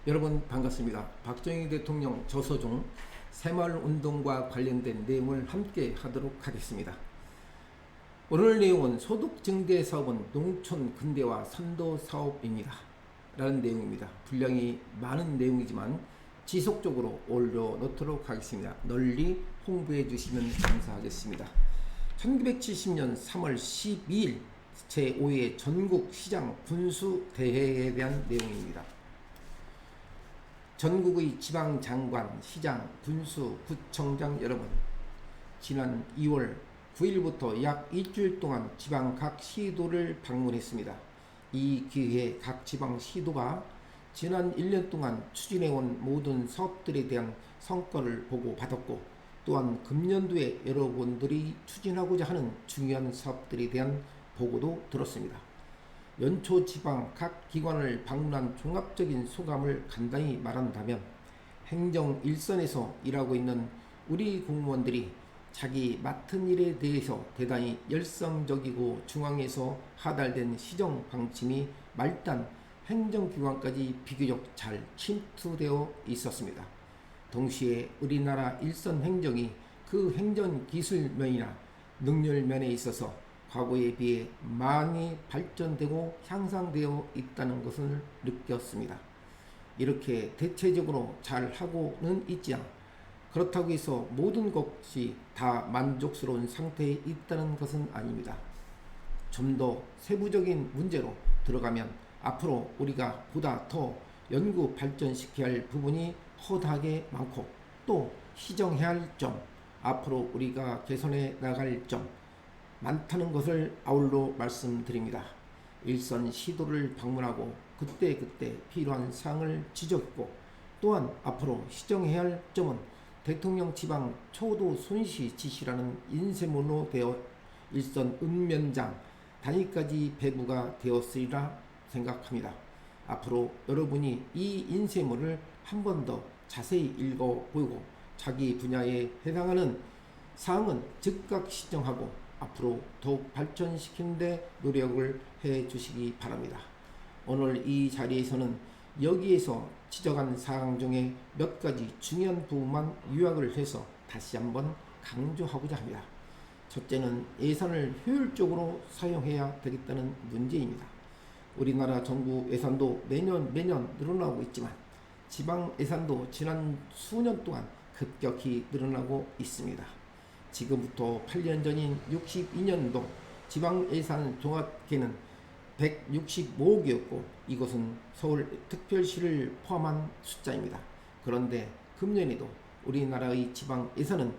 여러분 반갑습니다. 박정희 대통령 저서 중 새마을운동과 관련된 내용을 함께 하도록 하겠습니다. 오늘 내용은 소득증대사업은 농촌 근대화 선도사업입니다 라는 내용입니다. 분량이 많은 내용이지만 지속적으로 올려놓도록 하겠습니다. 널리 홍보해 주시면 감사하겠습니다. 1970년 3월 12일 제5회 전국시장 군수대회에 대한 내용입니다. 전국의 지방장관, 시장, 군수, 구청장 여러분, 지난 2월 9일부터 약 일주일 동안 지방 각 시도를 방문했습니다. 이 기회에 각 지방 시도가 지난 1년 동안 추진해온 모든 사업들에 대한 성과를 보고받았고, 또한 금년도에 여러분들이 추진하고자 하는 중요한 사업들에 대한 보고도 들었습니다. 연초 지방 각 기관을 방문한 종합적인 소감을 간단히 말한다면, 행정 일선에서 일하고 있는 우리 공무원들이 자기 맡은 일에 대해서 대단히 열성적이고 중앙에서 하달된 시정 방침이 말단 행정기관까지 비교적 잘 침투되어 있었습니다. 동시에 우리나라 일선 행정이 그 행정기술면이나 능률면에 있어서 과거에 비해 많이 발전되고 향상되어 있다는 것을 느꼈습니다. 이렇게 대체적으로 잘 하고는 있지만 그렇다고 해서 모든 것이 다 만족스러운 상태에 있다는 것은 아닙니다. 좀 더 세부적인 문제로 들어가면 앞으로 우리가 보다 더 연구 발전시켜야 할 부분이 허다하게 많고, 또 시정해야 할 점, 앞으로 우리가 개선해 나갈 점 많다는 것을 아울러 말씀드립니다. 일선 시도를 방문하고 그때그때 필요한 사항을 지적했고, 또한 앞으로 시정해야 할 점은 대통령 지방 초도 손시 지시라는 인쇄문으로 되어 일선 읍면장 단위까지 배부가 되었으리라 생각합니다. 앞으로 여러분이 이 인쇄문을 한 번 더 자세히 읽어보고 자기 분야에 해당하는 사항은 즉각 시정하고 앞으로 더욱 발전시키는 데 노력을 해 주시기 바랍니다. 오늘 이 자리에서는 여기에서 지적한 사항 중에 몇 가지 중요한 부분만 요약을 해서 다시 한번 강조하고자 합니다. 첫째는 예산을 효율적으로 사용해야 되겠다는 문제입니다. 우리나라 정부 예산도 매년 늘어나고 있지만 지방 예산도 지난 수년 동안 급격히 늘어나고 있습니다. 지금부터 8년 전인 62년도 지방 예산 종합계는 165억이었고 이것은 서울특별시를 포함한 숫자입니다. 그런데 금년에도 우리나라의 지방 예산은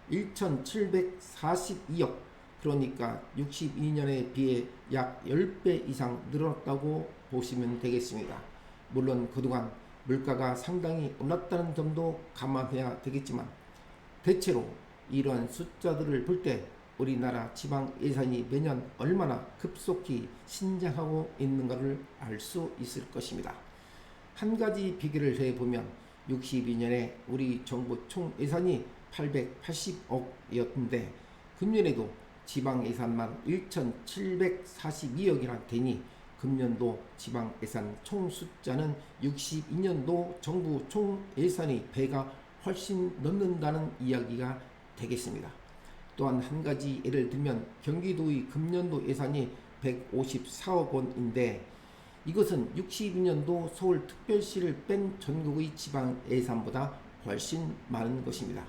1,742억, 그러니까 62년에 비해 약 10배 이상 늘어났다고 보시면 되겠습니다. 물론 그동안 물가가 상당히 올랐다는 점도 감안해야 되겠지만, 대체로 이러한 숫자들을 볼 때 우리나라 지방 예산이 매년 얼마나 급속히 신장하고 있는가를 알 수 있을 것입니다. 한 가지 비교를 해보면 62년에 우리 정부 총 예산이 880억이었는데 금년에도 지방 예산만 1,742억이나 되니 금년도 지방 예산 총 숫자는 62년도 정부 총 예산의 배가 훨씬 넘는다는 이야기가 되겠습니다. 또한 한 가지 예를 들면 경기도의 금년도 예산이 154억 원인데 이것은 62년도 서울특별시를 뺀 전국의 지방 예산보다 훨씬 많은 것입니다.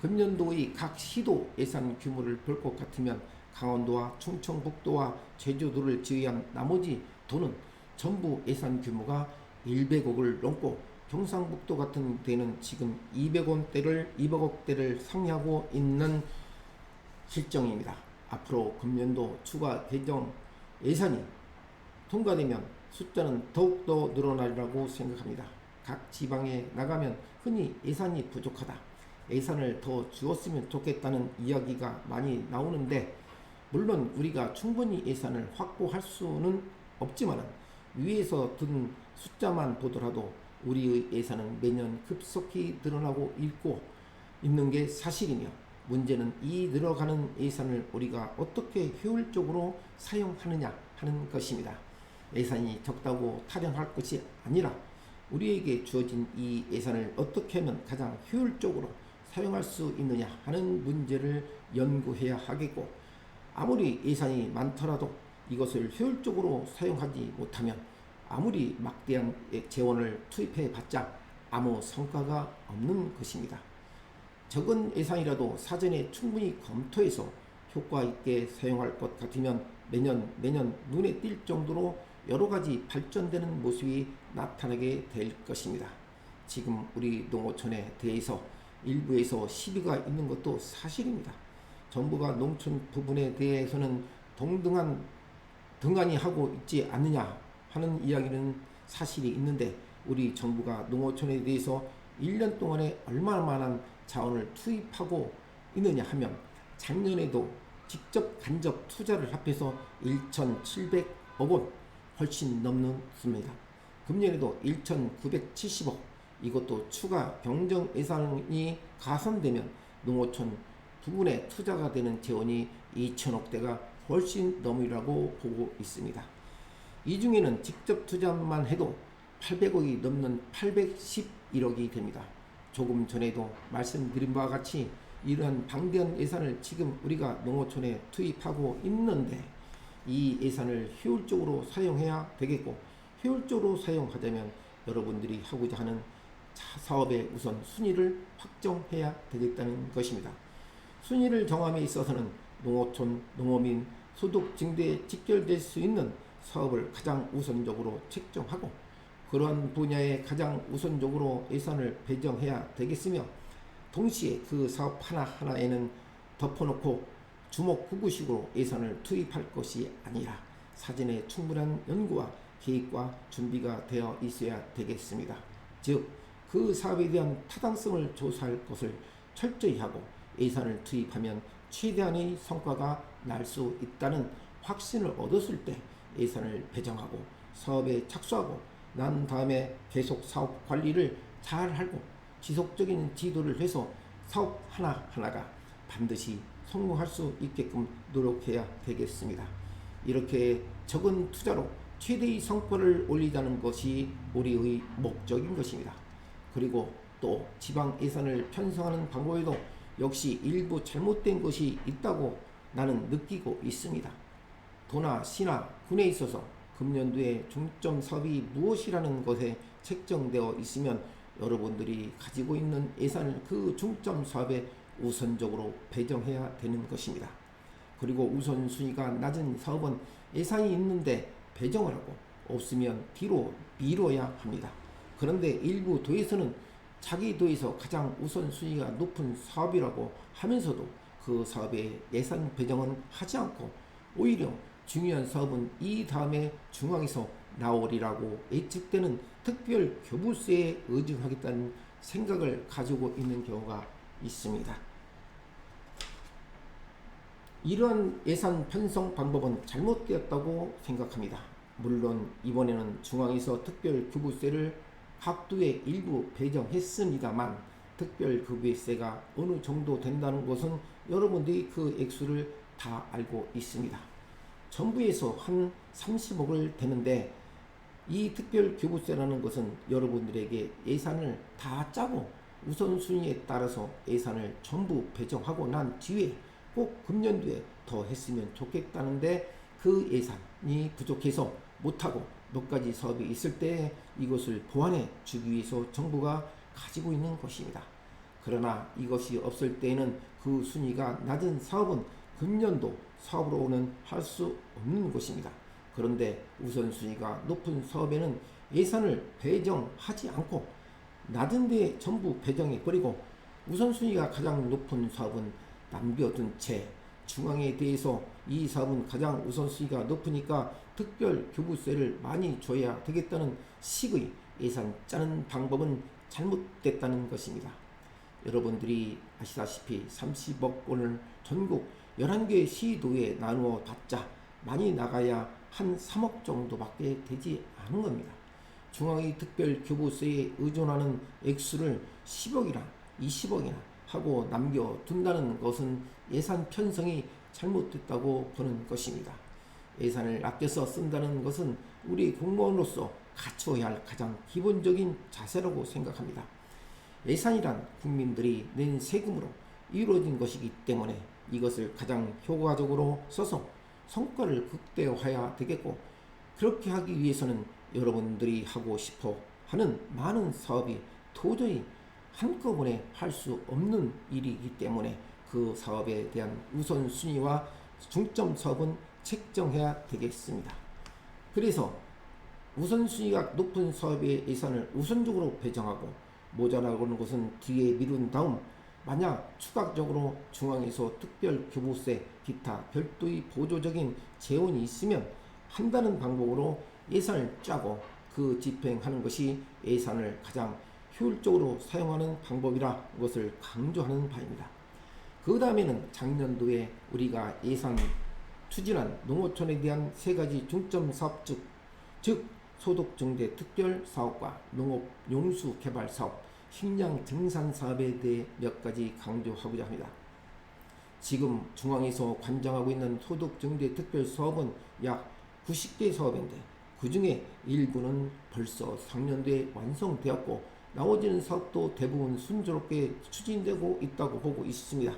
금년도의 각 시도 예산 규모를 볼 것 같으면 강원도와 충청북도와 제주도를 제외한 나머지 도는 전부 예산 규모가 100억을 넘고 경상북도 같은 데는 지금 200억대를 상회하고 있는 실정입니다. 앞으로 금년도 추가 개정 예산이 통과되면 숫자는 더욱더 늘어나리라고 생각합니다. 각 지방에 나가면 흔히 예산이 부족하다, 예산을 더 주었으면 좋겠다는 이야기가 많이 나오는데, 물론 우리가 충분히 예산을 확보할 수는 없지만 위에서 든 숫자만 보더라도 우리의 예산은 매년 급속히 늘어나고 있는 게 사실이며, 문제는 이 늘어가는 예산을 우리가 어떻게 효율적으로 사용하느냐 하는 것입니다. 예산이 적다고 타령할 것이 아니라 우리에게 주어진 이 예산을 어떻게 하면 가장 효율적으로 사용할 수 있느냐 하는 문제를 연구해야 하겠고, 아무리 예산이 많더라도 이것을 효율적으로 사용하지 못하면 아무리 막대한 재원을 투입해 봤자 아무 성과가 없는 것입니다. 적은 예산이라도 사전에 충분히 검토해서 효과 있게 사용할 것 같으면 매년 눈에 띌 정도로 여러 가지 발전되는 모습이 나타나게 될 것입니다. 지금 우리 농어촌에 대해서 일부에서 시비가 있는 것도 사실입니다. 정부가 농촌 부분에 대해서는 등한히 하고 있지 않느냐 하는 이야기는 사실이 있는데, 우리 정부가 농어촌에 대해서 1년 동안에 얼마나 많은 자원을 투입하고 있느냐 하면 작년에도 직접 간접 투자를 합해서 1,700억 원 훨씬 넘는 수입니다. 금년에도 1,970억, 이것도 추가 경정 예산이 가산되면 농어촌 부분에 투자가 되는 재원이 2천억대가 훨씬 넘으리라고 보고 있습니다. 이 중에는 직접 투자만 해도 800억이 넘는 811억이 됩니다. 조금 전에도 말씀드린 바와 같이 이러한 방대한 예산을 지금 우리가 농어촌에 투입하고 있는데, 이 예산을 효율적으로 사용해야 되겠고, 효율적으로 사용하자면 여러분들이 하고자 하는 사업의 우선 순위를 확정해야 되겠다는 것입니다. 순위를 정함에 있어서는 농어촌, 농어민, 소득 증대에 직결될 수 있는 사업을 가장 우선적으로 책정하고, 그러한 분야에 가장 우선적으로 예산을 배정해야 되겠으며, 동시에 그 사업 하나하나에는 덮어놓고 주먹구구식으로 예산을 투입할 것이 아니라 사전에 충분한 연구와 계획과 준비가 되어 있어야 되겠습니다. 즉, 그 사업에 대한 타당성을 조사할 것을 철저히 하고 예산을 투입하면 최대한의 성과가 날 수 있다는 확신을 얻었을 때 예산을 배정하고 사업에 착수하고 난 다음에 계속 사업 관리를 잘 하고 지속적인 지도를 해서 사업 하나하나가 반드시 성공할 수 있게끔 노력해야 되겠습니다. 이렇게 적은 투자로 최대의 성과를 올리자는 것이 우리의 목적인 것입니다. 그리고 또 지방 예산을 편성하는 방법에도 역시 일부 잘못된 것이 있다고 나는 느끼고 있습니다. 도나 시나 군에 있어서 금년도에 중점 사업이 무엇이라는 것에 책정되어 있으면 여러분들이 가지고 있는 예산을 그 중점 사업에 우선적으로 배정해야 되는 것입니다. 그리고 우선순위가 낮은 사업은 예산이 있는데 배정을 하고 없으면 뒤로 미뤄야 합니다. 그런데 일부 도에서는 자기 도에서 가장 우선순위가 높은 사업이라고 하면서도 그 사업에 예산 배정은 하지 않고 오히려 중요한 사업은 이 다음에 중앙에서 나오리라고 예측되는 특별 교부세에 의존하겠다는 생각을 가지고 있는 경우가 있습니다. 이러한 예산 편성 방법은 잘못되었다고 생각합니다. 물론 이번에는 중앙에서 특별 교부세를 각 도에 일부 배정했습니다만, 특별 교부세가 어느 정도 된다는 것은 여러분들이 그 액수를 다 알고 있습니다. 정부에서 한 30억을 대는데, 이 특별 교부세라는 것은 여러분들에게 예산을 다 짜고 우선순위에 따라서 예산을 전부 배정하고 난 뒤에 꼭 금년도에 더 했으면 좋겠다는데, 그 예산이 부족해서 못하고 몇 가지 사업이 있을 때 이것을 보완해 주기 위해서 정부가 가지고 있는 것입니다. 그러나 이것이 없을 때에는 그 순위가 낮은 사업은 금년도 사업으로는 할 수 없는 것입니다. 그런데 우선순위가 높은 사업에는 예산을 배정하지 않고 낮은 데에 전부 배정해버리고, 우선순위가 가장 높은 사업은 남겨둔 채 중앙에 대해서 이 사업은 가장 우선순위가 높으니까 특별 교부세를 많이 줘야 되겠다는 식의 예산 짜는 방법은 잘못됐다는 것입니다. 여러분들이 아시다시피 30억 원을 전국 11개 시도에 나누어 봤자 많이 나가야 한 3억 정도밖에 되지 않은 겁니다. 중앙의 특별 교부세에 의존하는 액수를 10억이나 20억이나 하고 남겨둔다는 것은 예산 편성이 잘못됐다고 보는 것입니다. 예산을 아껴서 쓴다는 것은 우리 공무원으로서 갖추어야 할 가장 기본적인 자세라고 생각합니다. 예산이란 국민들이 낸 세금으로 이루어진 것이기 때문에 이것을 가장 효과적으로 써서 성과를 극대화해야 되겠고, 그렇게 하기 위해서는 여러분들이 하고 싶어 하는 많은 사업이 도저히 한꺼번에 할 수 없는 일이기 때문에 그 사업에 대한 우선순위와 중점 사업은 책정해야 되겠습니다. 그래서 우선순위가 높은 사업의 예산을 우선적으로 배정하고 모자라고는 것은 뒤에 미룬 다음, 만약 추가적으로 중앙에서 특별 교부세, 기타 별도의 보조적인 재원이 있으면 한다는 방법으로 예산을 짜고 그 집행하는 것이 예산을 가장 효율적으로 사용하는 방법이라 것을 강조하는 바입니다. 그 다음에는 작년도에 우리가 예산 추진한 농어촌에 대한 세 가지 중점 사업, 즉 소득증대 특별 사업과 농업 용수 개발 사업, 식량 증산 사업에 대해 몇 가지 강조하고자 합니다. 지금 중앙에서 관장하고 있는 소득증대 특별 사업은 약 90개 사업인데 그 중에 일부는 벌써 상년도에 완성되었고 나머지는 사업도 대부분 순조롭게 추진되고 있다고 보고 있습니다.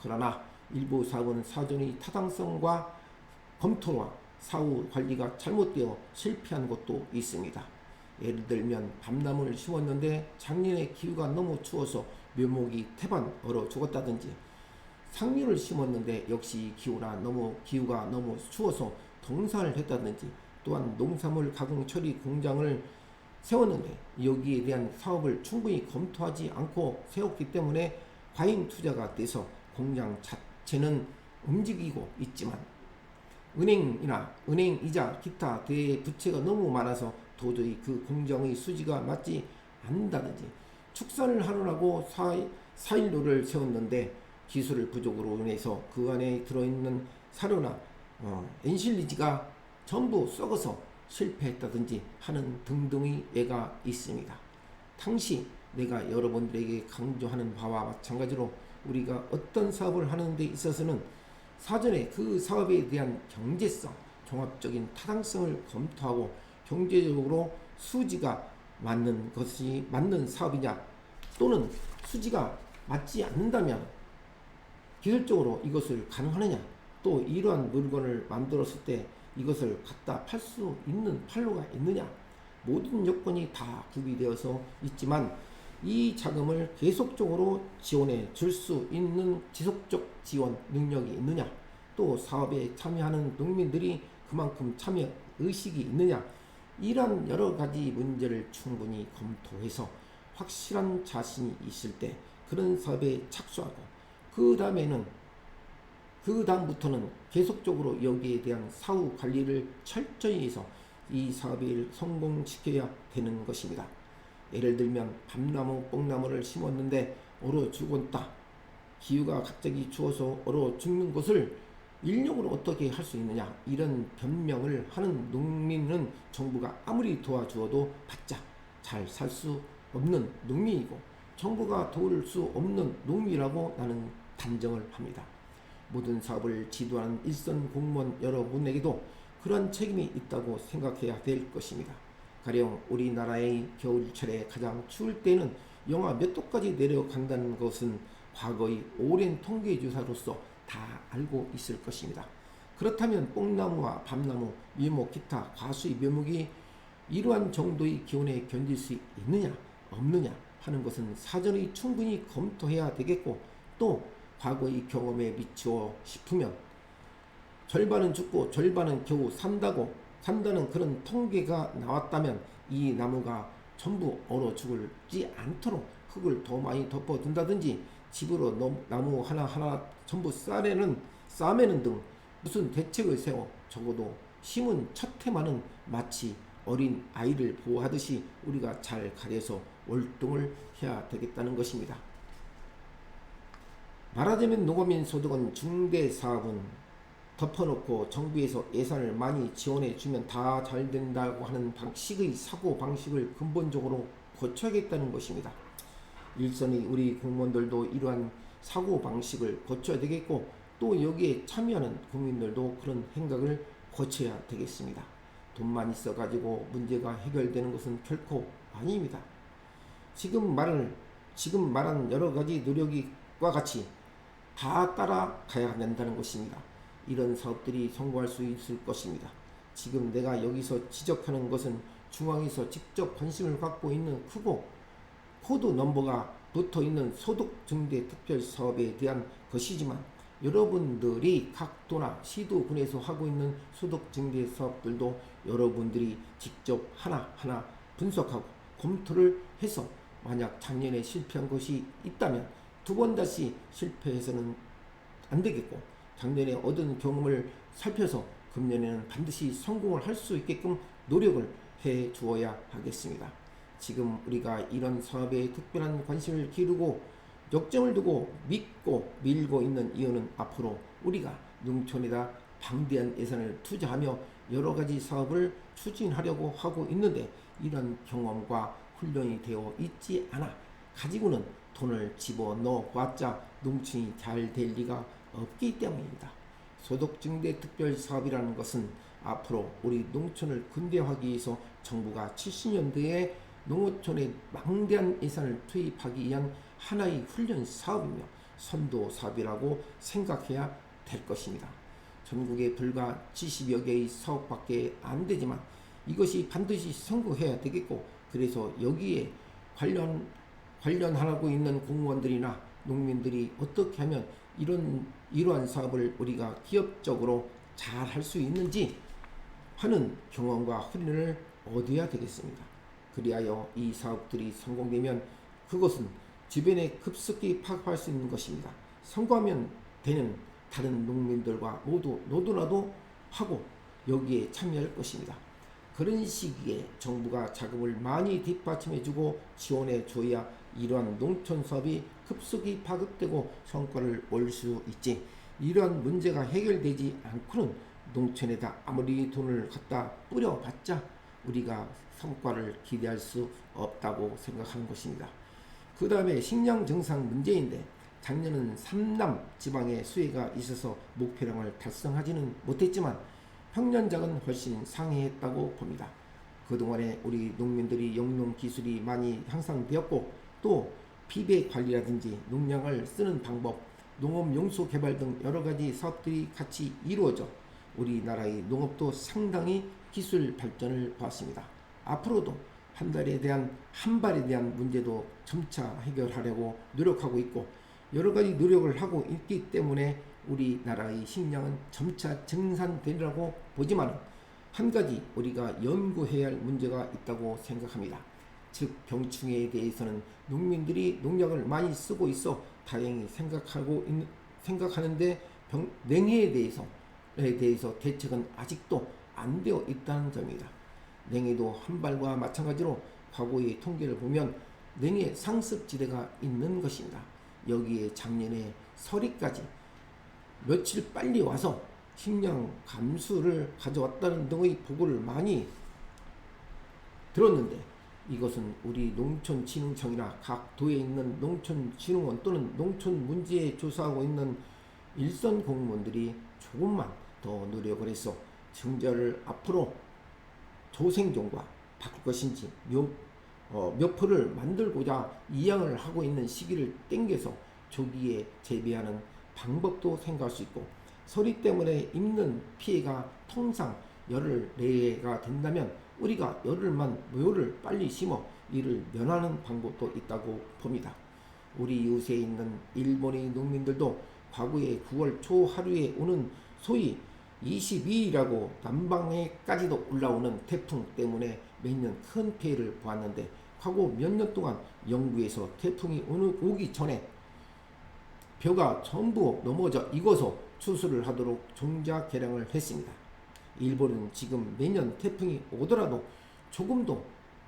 그러나 일부 사업은 사전의 타당성과 검토와 사후 관리가 잘못되어 실패한 것도 있습니다. 예를 들면 밤나무를 심었는데 작년에 기후가 너무 추워서 묘목이 태반 얼어 죽었다든지, 상류를 심었는데 역시 기후가 너무 추워서 동사를 했다든지, 또한 농산물 가공 처리 공장을 세웠는데 여기에 대한 사업을 충분히 검토하지 않고 세웠기 때문에 과잉 투자가 돼서 공장 자체는 움직이고 있지만 은행 이자 기타 대외 부채가 너무 많아서 도저히 그 공장의 수지가 맞지 않는다든지, 축산을 하느라고 사일로를 세웠는데 기술 부족으로 인해서 그 안에 들어있는 사료나 엔실리지가 전부 썩어서 실패했다든지 하는 등등의 예가 있습니다. 당시 내가 여러분들에게 강조하는 바와 마찬가지로 우리가 어떤 사업을 하는 데 있어서는 사전에 그 사업에 대한 경제성, 종합적인 타당성을 검토하고 경제적으로 수지가 맞는 것이 맞는 사업이냐, 또는 수지가 맞지 않는다면 기술적으로 이것을 가능하느냐, 또 이러한 물건을 만들었을 때 이것을 갖다 팔 수 있는 판로가 있느냐, 모든 요건이 다 구비되어서 있지만 이 자금을 계속적으로 지원해 줄 수 있는 지속적 지원 능력이 있느냐, 또 사업에 참여하는 농민들이 그만큼 참여 의식이 있느냐, 이런 여러 가지 문제를 충분히 검토해서 확실한 자신이 있을 때 그런 사업에 착수하고, 그 다음부터는 계속적으로 여기에 대한 사후 관리를 철저히 해서 이 사업을 성공시켜야 되는 것입니다. 예를 들면 밤나무, 뽕나무를 심었는데 얼어 죽었다. 기후가 갑자기 추워서 얼어 죽는 것을 인력으로 어떻게 할 수 있느냐, 이런 변명을 하는 농민은 정부가 아무리 도와주어도 바짝 잘 살 수 없는 농민이고 정부가 도울 수 없는 농민이라고 나는 단정을 합니다. 모든 사업을 지도하는 일선 공무원 여러분에게도 그런 책임이 있다고 생각해야 될 것입니다. 가령 우리나라의 겨울철에 가장 추울 때는 영하 몇 도까지 내려간다는 것은 과거의 오랜 통계조사로서 다 알고 있을 것입니다. 그렇다면 뽕나무와 밤나무, 묘목, 기타 과수의 묘목이 이러한 정도의 기온에 견딜 수 있느냐 없느냐 하는 것은 사전에 충분히 검토해야 되겠고, 또 과거의 경험에 비추어 싶으면 절반은 죽고 절반은 겨우 산다는 그런 통계가 나왔다면 이 나무가 전부 얼어 죽지 않도록 흙을 더 많이 덮어둔다든지 집으로 나무 하나하나 전부 싸매는 등 무슨 대책을 세워 적어도 심은 첫 해만은 마치 어린 아이를 보호하듯이 우리가 잘 가려서 월동을 해야 되겠다는 것입니다. 말하자면 농어민 소득은 중대 사업은 덮어놓고 정부에서 예산을 많이 지원해 주면 다 잘 된다고 하는 방식의 사고 방식을 근본적으로 고쳐야겠다는 것입니다. 일선의 우리 공무원들도 이러한 사고 방식을 고쳐야 되겠고, 또 여기에 참여하는 국민들도 그런 생각을 고쳐야 되겠습니다. 돈만 있어가지고 문제가 해결되는 것은 결코 아닙니다. 지금 말한 여러 가지 노력과 같이 다 따라가야 된다는 것입니다. 이런 사업들이 성공할 수 있을 것입니다. 지금 내가 여기서 지적하는 것은 중앙에서 직접 관심을 갖고 있는 크고 코드 넘버가 붙어 있는 소득증대 특별 사업에 대한 것이지만, 여러분들이 각 도나 시도군에서 하고 있는 소득증대 사업들도 여러분들이 직접 하나하나 분석하고 검토를 해서 만약 작년에 실패한 것이 있다면 두 번 다시 실패해서는 안 되겠고, 작년에 얻은 경험을 살펴서 금년에는 반드시 성공을 할 수 있게끔 노력을 해 주어야 하겠습니다. 지금 우리가 이런 사업에 특별한 관심을 기울이고 역점을 두고 믿고 밀고 있는 이유는 앞으로 우리가 농촌에다 방대한 예산을 투자하며 여러 가지 사업을 추진하려고 하고 있는데, 이런 경험과 훈련이 되어 있지 않아 가지고는 돈을 집어넣어 봤자 농촌이 잘 될 리가 없기 때문입니다. 소득증대 특별 사업이라는 것은 앞으로 우리 농촌을 근대화하기 위해서 정부가 70년대에 농어촌에 망대한 예산을 투입하기 위한 하나의 훈련 사업이며 선도 사업이라고 생각해야 될 것입니다. 전국에 불과 70여 개의 사업밖에 안 되지만 이것이 반드시 성공해야 되겠고, 그래서 여기에 관련하고 있는 공무원들이나 농민들이 어떻게 하면 이러한 사업을 우리가 기업적으로 잘 할 수 있는지 하는 경험과 훈련을 얻어야 되겠습니다. 그리하여 이 사업들이 성공되면 그것은 주변에 급속히 파급할 수 있는 것입니다. 성공하면 되는 다른 농민들과 모두 너도나도 하고 여기에 참여할 것입니다. 그런 시기에 정부가 자금을 많이 뒷받침해주고 지원해 줘야 이러한 농촌 사업이 급속히 파급되고 성과를 올 수 있지, 이러한 문제가 해결되지 않고는 농촌에다 아무리 돈을 갖다 뿌려봤자 우리가 성과를 기대할 수 없다고 생각하는 것입니다. 그 다음에 식량 정상 문제인데, 작년은 3남 지방에 수해가 있어서 목표량을 달성하지는 못했지만 평년작은 훨씬 상회했다고 봅니다. 그동안에 우리 농민들이 영농 기술이 많이 향상되었고, 또 비배 관리라든지 농약을 쓰는 방법, 농업 용소 개발 등 여러 가지 사업들이 같이 이루어져 우리나라의 농업도 상당히 기술 발전을 보았습니다. 앞으로도 한 발에 대한 문제도 점차 해결하려고 노력하고 있고, 여러 가지 노력을 하고 있기 때문에 우리나라의 식량은 점차 정산되리라고 보지만, 한 가지 우리가 연구해야 할 문제가 있다고 생각합니다. 즉, 병충해에 대해서는 농민들이 농약을 많이 쓰고 있어 다행히 생각하는데 냉해에 대해서 대책은 아직도 안 되어 있다는 점입니다. 냉해도 한발과 마찬가지로 과거의 통계를 보면 냉해 상습지대가 있는 것입니다. 여기에 작년에 서리까지 며칠 빨리 와서 식량 감수를 가져왔다는 등의 보고를 많이 들었는데, 이것은 우리 농촌진흥청이나 각 도에 있는 농촌진흥원 또는 농촌 문제 조사하고 있는 일선 공무원들이 조금만 더 노력을 해서 증자를 앞으로 조생종과 바꿀 것인지 몇 포를 만들고자 이양을 하고 있는 시기를 땡겨서 조기에 재배하는 방법도 생각할 수 있고, 서리 때문에 입는 피해가 통상 열흘 내가 된다면 우리가 열흘만 묘를 빨리 심어 이를 면하는 방법도 있다고 봅니다. 우리 이웃에 있는 일본의 농민들도 과거에 9월 초 하루에 오는 소위 22일이라고 남방에까지도 올라오는 태풍 때문에 매년 큰 피해를 보았는데, 과거 몇 년 동안 영구에서 태풍이 오기 전에 벼가 전부 넘어져 익어서 추수를 하도록 종자 개량을 했습니다. 일본은 지금 매년 태풍이 오더라도 조금도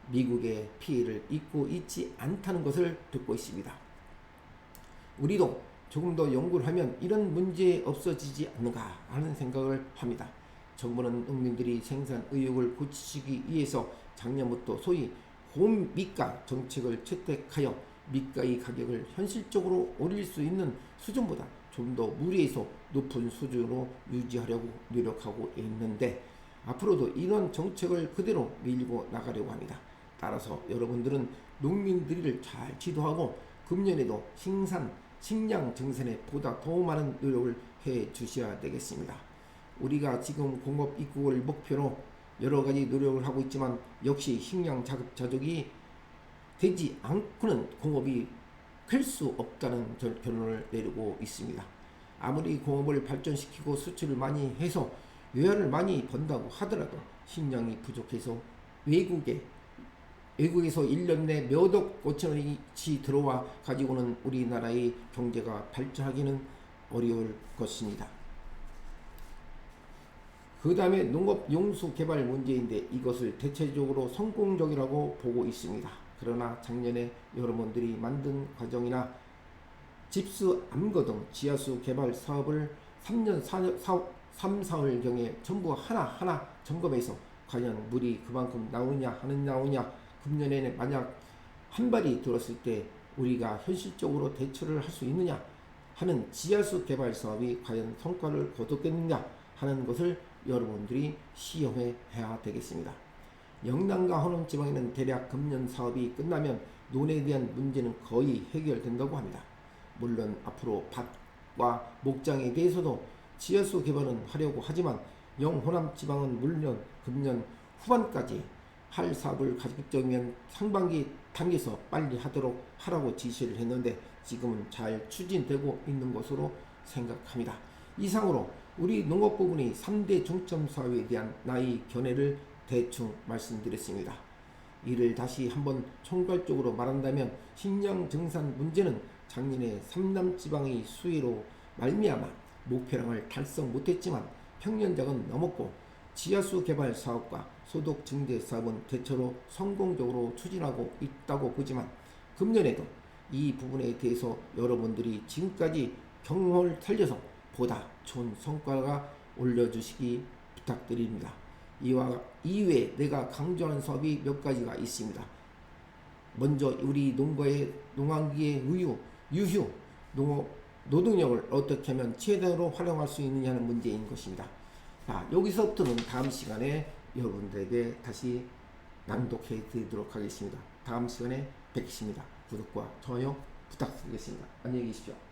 미국의 피해를 입고 있지 않다는 것을 듣고 있습니다. 우리도 조금 더 연구를 하면 이런 문제 없어지지 않는가 하는 생각을 합니다. 정부는 농민들이 생산 의욕을 고치기 위해서 작년부터 소위 고밀가 정책을 채택하여 밀가의 가격을 현실적으로 올릴 수 있는 수준보다 좀 더 무리해서 높은 수준으로 유지하려고 노력하고 있는데, 앞으로도 이런 정책을 그대로 밀고 나가려고 합니다. 따라서 여러분들은 농민들을 잘 지도하고 금년에도 식량 증산에 보다 더 많은 노력을 해 주셔야 되겠습니다. 우리가 지금 공업 입국을 목표로 여러 가지 노력을 하고 있지만 역시 식량 자급자족이 되지 않고는 공업이 클 수 없다는 결론을 내리고 있습니다. 아무리 공업을 발전시키고 수출을 많이 해서 외화를 많이 번다고 하더라도 식량이 부족해서 외국에서 1년 내 몇억 5천원치 들어와 가지고는 우리나라의 경제가 발전하기는 어려울 것입니다. 그 다음에 농업용수개발 문제인데 이것을 대체적으로 성공적이라고 보고 있습니다. 그러나 작년에 여러분들이 만든 과정이나 집수 암거 등 지하수 개발 사업을 3년 3, 4월경에 전부 하나하나 점검해서 과연 물이 그만큼 나오냐 금년에는 만약 한 발이 들었을 때 우리가 현실적으로 대처를 할 수 있느냐 하는 지하수 개발 사업이 과연 성과를 거뒀겠느냐 하는 것을 여러분들이 시험해야 되겠습니다. 영남과 호남 지방에는 대략 금년 사업이 끝나면 논에 대한 문제는 거의 해결된다고 합니다. 물론 앞으로 밭과 목장에 대해서도 지하수 개발은 하려고 하지만 영호남 지방은 물론 금년 후반까지 할 사업을 가급적이면 상반기 당겨서 빨리 하라고 지시를 했는데 지금은 잘 추진되고 있는 것으로 생각합니다. 이상으로 우리 농업 부분의 3대 중점 사업에 대한 나의 견해를 대충 말씀드렸습니다. 이를 다시 한번 총괄적으로 말한다면 식량 증산 문제는 작년에 3남 지방의 수위로 말미암아 목표량을 달성 못했지만 평년작은 넘었고 지하수 개발 사업과 소득 증대 사업은 대체로 성공적으로 추진하고 있다고 보지만 금년에도 이 부분에 대해서 여러분들이 지금까지 경험을 살려서 보다 좋은 성과가 올려주시기 부탁드립니다. 이외에 내가 강조하는 사업이 몇 가지가 있습니다. 먼저 우리 농한기의 유휴 노동력을 어떻게 하면 최대로 활용할 수 있느냐는 문제인 것입니다. 여기서부터는 다음 시간에 여러분들에게 다시 낭독해 드리도록 하겠습니다. 다음 시간에 뵙겠습니다. 구독과 좋아요 부탁드리겠습니다. 안녕히 계십시오.